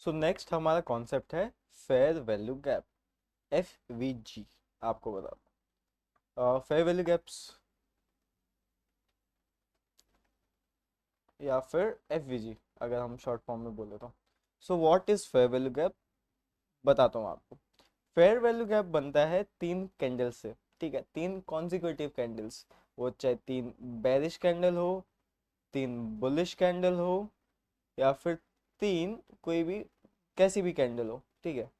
So next हमारा concept है fair value gap, FVG। आपको बता फेयर वैल्यू गैप्स या फिर FVG अगर हम शॉर्ट फॉर्म में बोले तो। So what is fair value gap, बताता हूँ आपको। फेयर वैल्यू गैप बनता है तीन कैंडल से। ठीक है, तीन कॉन्जिक्यूटिव कैंडल्स, वो चाहे तीन बेरिश कैंडल हो, तीन बुलिश कैंडल हो, या फिर तीन कोई भी कैसी भी कैंडल हो। ठीक है,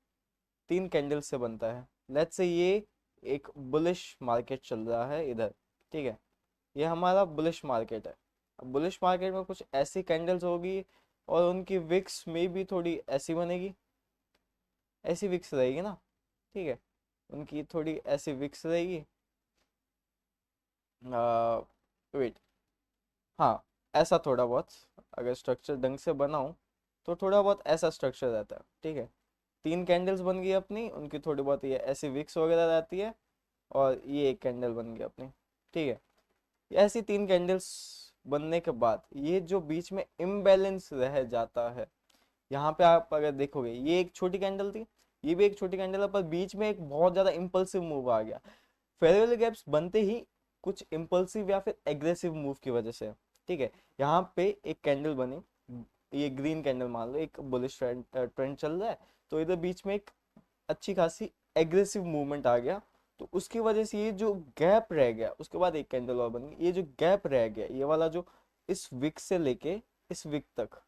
तीन कैंडल से बनता है। लेट्स से ये एक बुलिश मार्केट चल रहा है इधर। ठीक है, ये हमारा बुलिश मार्केट है। अब बुलिश मार्केट में कुछ ऐसी कैंडल्स होगी और उनकी विक्स में भी थोड़ी ऐसी बनेगी, ऐसी विक्स रहेगी ना। ठीक है, उनकी थोड़ी ऐसी विक्स रहेगी। वेट, हाँ, ऐसा थोड़ा बहुत, अगर स्ट्रक्चर ढंग से बनाऊं तो थोड़ा बहुत ऐसा स्ट्रक्चर रहता है। ठीक है, तीन कैंडल्स बन गई अपनी, उनकी थोड़ी बहुत ये ऐसी विक्स वगैरह रहती है, और ये एक कैंडल बन गई अपनी। ठीक है, ये ऐसी तीन कैंडल्स बनने के बाद ये जो बीच में इम्बैलेंस रह जाता है, यहाँ पे आप अगर देखोगे ये एक छोटी कैंडल थी, ये भी एक छोटी कैंडल है, पर बीच में एक बहुत ज्यादा इम्पल्सिव मूव आ गया। फेयर वैल्यू गैप्स बनते ही कुछ इम्पल्सिव या फिर एग्रेसिव मूव की वजह से। ठीक है, यहाँ पे एक कैंडल बनी, ये ग्रीन कैंडल मान लो, एक बुलिश ट्रेंड ट्रेंड चल रहा है, तो इधर बीच में एक अच्छी खासी एग्रेसिव मूवमेंट आ गया। तो उसकी वजह से ये जो गैप रह गया, उसके बाद एक कैंडल और बन गई, ये जो गैप रह गया ये वाला, जो इस विक से लेके इस विक तक,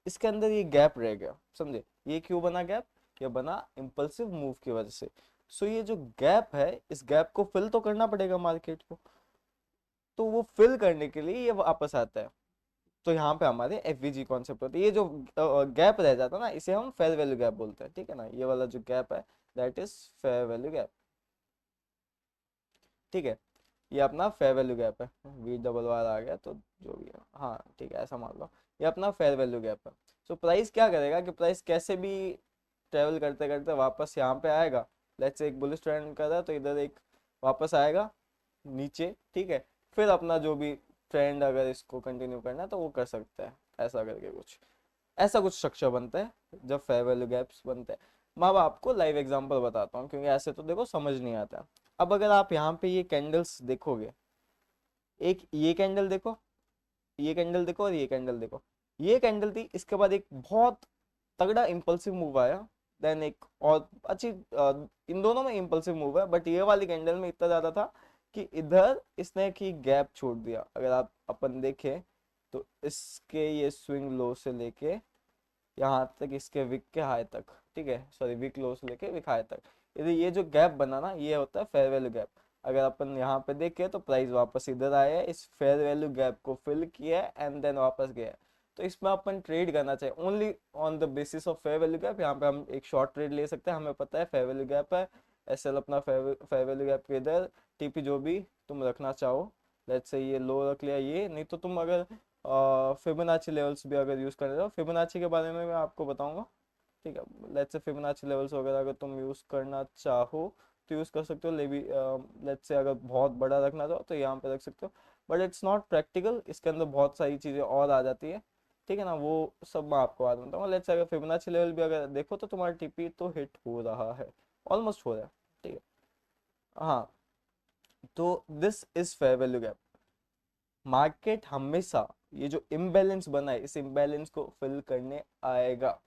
इसके अंदर ये गैप रह गया, समझे। ये क्यों बना गैप, ये बना इम्पल्सिव मूव की वजह से। सो ये जो गैप है, इस गैप को फिल तो करना पड़ेगा मार्केट को, तो वो फिल करने के लिए ये वापस आता है। तो यहाँ पे हमारे FVG कॉन्सेप्ट होती है। ये जो गैप रह जाता है ना, इसे हम फेयर वैल्यू गैप बोलते हैं। ठीक है ना, ये वाला जो गैप है that is fair value gap. ठीक है, ये अपना फेयर वैल्यू गैप है, V आ गया तो जो भी है, हाँ ठीक है, ऐसा मान लो ये अपना फेयर वैल्यू गैप है। सो प्राइस क्या करेगा कि प्राइस कैसे भी ट्रेवल करते करते वापस यहाँ पे आएगा। लेट्स से एक बुलिश ट्रेंड कर रहा है तो इधर एक वापस आएगा नीचे। ठीक है, फिर अपना जो भी ट्रेंड अगर इसको कंटिन्यू करना है तो वो कर सकता है, ऐसा करके कुछ ऐसा कुछ स्ट्रक्चर बनता है जब फेयर वैल्यू गैप्स बनते हैं। मैं अब आपको लाइव एग्जांपल बताता हूँ, क्योंकि ऐसे तो देखो समझ नहीं आता। अब अगर आप यहाँ पे ये कैंडल्स देखोगे, एक ये कैंडल देखो, ये कैंडल देखो और ये कैंडल देखो, ये कैंडल थी, इसके बाद एक बहुत तगड़ा इंपल्सिव मूव आया, देन एक और अच्छी इन दोनों में इंपल्सिव मूव है, बट ये वाली कैंडल में इतना ज्यादा था कि इधर इसने की गैप छोड़ दिया। अगर आप अपन देखें तो इसके ये स्विंग लो से लेके यहाँ तक, इसके विक के हाई तक। ठीक है, सॉरी, विक लो से लेके विक हाई तक, ये जो गैप बना ना, ये होता है फेयर वैल्यू गैप। अगर अपन यहाँ पे देखें तो प्राइस वापस इधर आया है, इस फेयर वैल्यू गैप को फिल किया है एंड देन वापस गया है। तो इसमें अपन ट्रेड करना चाहिए only on the basis of fair value gap. यहाँ पे हम एक शॉर्ट ट्रेड ले सकते हैं, हमें पता है फेयर वैल्यू गैप है। SL अपना फेयर वैल्यू गैप के इधर, TP जो भी तुम रखना चाहो, लेट्स से ये लो रख लिया, ये नहीं तो तुम अगर फिबोनाची लेवल्स भी अगर यूज़ कर रहे हो, फिबोनाची के बारे में मैं आपको बताऊंगा। ठीक है, लेट्स से फिबोनाची लेवल्स वगैरह अगर तुम यूज़ करना चाहो तो यूज़ कर सकते हो। ले भी लेट्स से अगर बहुत बड़ा रखना चाहो तो यहाँ पे रख सकते हो, बट इट्स नॉट प्रैक्टिकल, इसके अंदर बहुत सारी चीज़ें और आ जाती है। ठीक है ना, वो सब मैं आपको बाद में बताऊंगा। लेट्स से अगर फिबोनाची लेवल भी अगर देखो तो तुम्हारा TP तो हिट हो रहा है, ऑलमोस्ट हो रहा है। ठीक है, हाँ, तो this is fair value gap. Market हमेशा ये जो इम्बैलेंस बना है, इस इम्बैलेंस को फिल करने आएगा,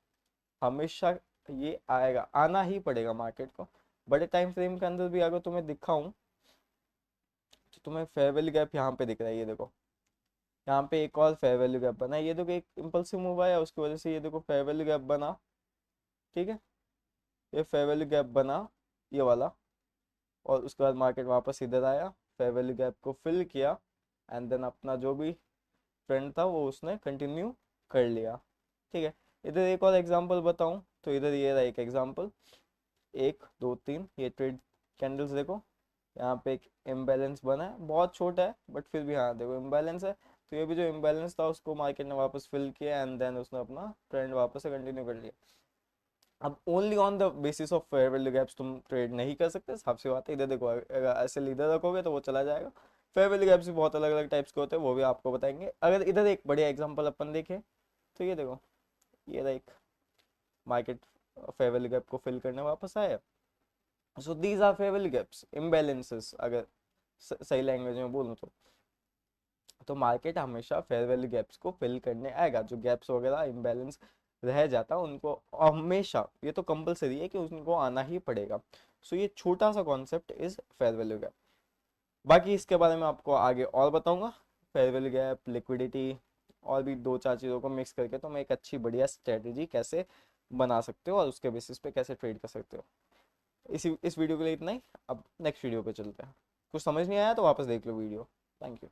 हमेशा ये आएगा, आना ही पड़ेगा मार्केट को। बड़े टाइम फ्रेम के अंदर भी अगर तुम्हें दिखाऊं तो तुम्हें फेयर वैल्यू गैप यहाँ पे दिख रहा है, ये देखो, यहाँ पे एक और फेयर वैल्यू गैप बना है, ये देखो, एक इम्पल्सिव मूव आया उसकी वजह से ये देखो फेयर वैल्यू गैप बना। ठीक है, ये फेयर वैल्यू गैप बना, ये वाला, और उसके बाद मार्केट वापस इधर आया, फेयर वैल्यू गैप को फिल किया, एंड देन अपना जो भी ट्रेंड था वो उसने कंटिन्यू कर लिया। ठीक है, इधर एक और एग्जांपल बताऊं तो इधर ये रहा एक एग्जांपल, एक दो तीन, ये ट्रेड कैंडल्स देखो, यहाँ पे एक इम्बैलेंस बना है, बहुत छोटा है बट फिर भी, हाँ देखो इम्बैलेंस है। तो ये भी जो इम्बैलेंस था उसको मार्केट ने वापस फिल किया एंड देन उसने अपना ट्रेंड वापस से कंटिन्यू कर लिया। अब only on the basis of fair value gaps तुम ट्रेड नहीं कर सकते, साफ सी बात है। इधर देखो, अगर ऐसे लीडर रखोगे तो वो चला जाएगा। फेयर वैल्यू गैप्स भी बहुत अलग अलग टाइप्स के होते हैं, वो भी आपको बताएंगे। अगर इधर एक बढ़िया एग्जांपल अपन देखें तो ये देखो, ये रहा एक मार्केट फेयर वैल्यू गैप को फिल करने वापस आया। So these are fair value gaps, imbalances, अगर सही लैंग्वेज में बोलूँ तो मार्केट हमेशा फेयर वैल्यू गैप्स को फिल करने आएगा। जो गैप्स वगैरह इम्बैलेंस रह जाता उनको हमेशा, ये तो कंपलसरी है कि उनको आना ही पड़ेगा। सो ये छोटा सा concept is fair value gap. बाकी इसके बारे में आपको आगे और बताऊंगा, फेयर वैल्यू गैप, लिक्विडिटी और भी दो चार चीज़ों को मिक्स करके तुम एक अच्छी बढ़िया स्ट्रेटेजी कैसे बना सकते हो और उसके बेसिस पे कैसे ट्रेड कर सकते हो। इस वीडियो के लिए इतना ही। अब नेक्स्ट वीडियो पे चलते हैं। कुछ समझ नहीं आया तो वापस देख लो वीडियो। Thank you.